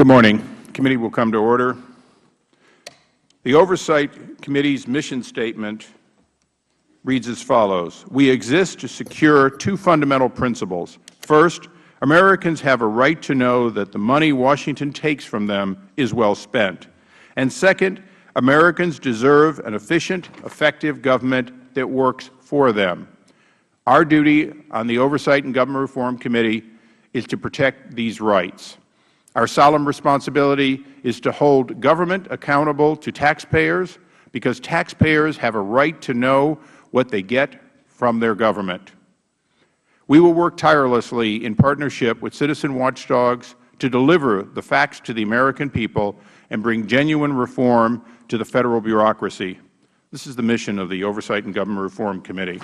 Good morning. The committee will come to order. The Oversight Committee's mission statement reads as follows. We exist to secure two fundamental principles. First, Americans have a right to know that the money Washington takes from them is well spent. And second, Americans deserve an efficient, effective government that works for them. Our duty on the Oversight and Government Reform Committee is to protect these rights. Our solemn responsibility is to hold government accountable to taxpayers, because taxpayers have a right to know what they get from their government. We will work tirelessly in partnership with citizen watchdogs to deliver the facts to the American people and bring genuine reform to the Federal bureaucracy. This is the mission of the Oversight and Government Reform Committee.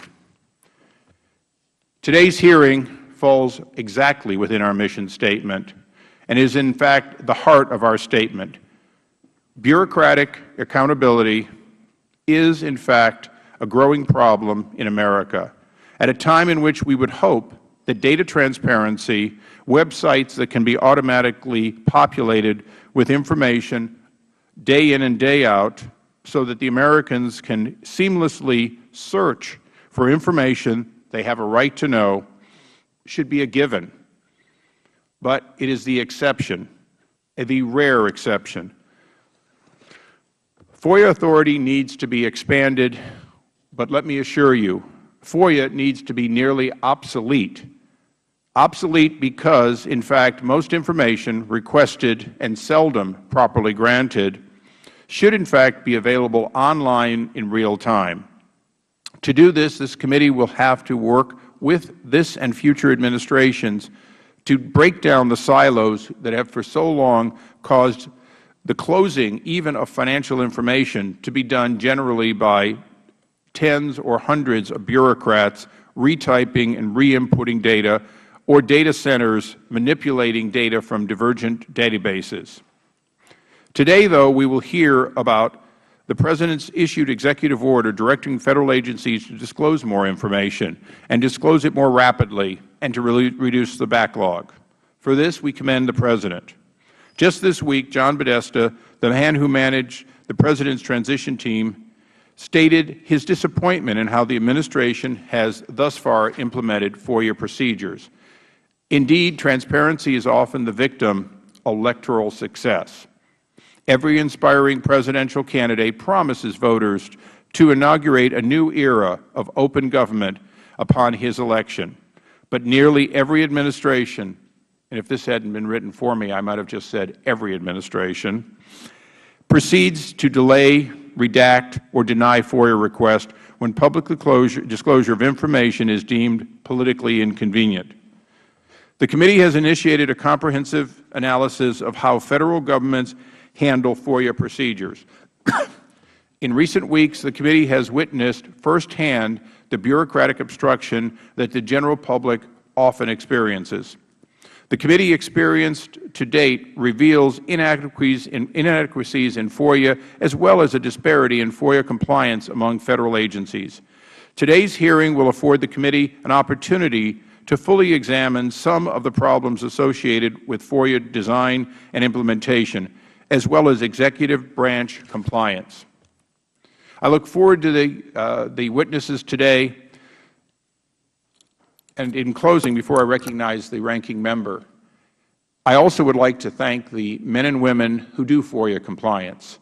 Today's hearing falls exactly within our mission statement and is in fact the heart of our statement. Bureaucratic accountability is in fact a growing problem in America, at a time in which we would hope that data transparency, websites that can be automatically populated with information day in and day out so that the Americans can seamlessly search for information they have a right to know, should be a given. But it is the exception, the rare exception. FOIA authority needs to be expanded, but let me assure you, FOIA needs to be nearly obsolete. Obsolete because, in fact, most information requested and seldom properly granted should, in fact, be available online in real time. To do this, this committee will have to work with this and future administrations to break down the silos that have for so long caused the closing even of financial information to be done generally by tens or hundreds of bureaucrats retyping and re-inputting data, or data centers manipulating data from divergent databases. Today, though, we will hear about the President's issued executive order directing Federal agencies to disclose more information and disclose it more rapidly and to reduce the backlog. For this, we commend the President. Just this week, John Podesta, the man who managed the President's transition team, stated his disappointment in how the administration has thus far implemented FOIA procedures. Indeed, transparency is often the victim of electoral success. Every inspiring presidential candidate promises voters to inaugurate a new era of open government upon his election. But nearly every administration, and if this hadn't been written for me, I might have just said every administration, proceeds to delay, redact, or deny FOIA requests when public disclosure of information is deemed politically inconvenient. The committee has initiated a comprehensive analysis of how Federal governments handle FOIA procedures. In recent weeks, the committee has witnessed firsthand the bureaucratic obstruction that the general public often experiences. The committee experienced to date reveals inadequacies in FOIA, as well as a disparity in FOIA compliance among Federal agencies. Today's hearing will afford the committee an opportunity to fully examine some of the problems associated with FOIA design and implementation, as well as executive branch compliance. I look forward to the witnesses today. And in closing, before I recognize the ranking member, I also would like to thank the men and women who do FOIA compliance.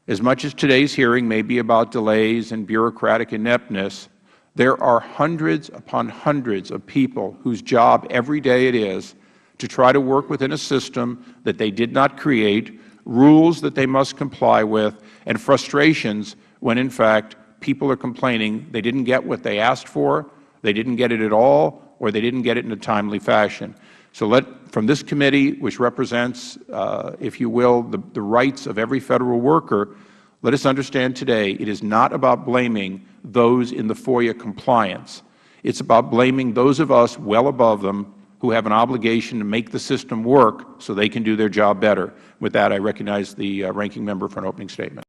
As much as today's hearing may be about delays and bureaucratic ineptness, there are hundreds upon hundreds of people whose job every day it is to try to work within a system that they did not create, rules that they must comply with, and frustrations when, in fact, people are complaining they didn't get what they asked for, they didn't get it at all, or they didn't get it in a timely fashion. So from this committee, which represents, if you will, the rights of every Federal worker, let us understand today it is not about blaming those in the FOIA compliance. It's about blaming those of us well above them who have an obligation to make the system work so they can do their job better. With that, I recognize the ranking member for an opening statement.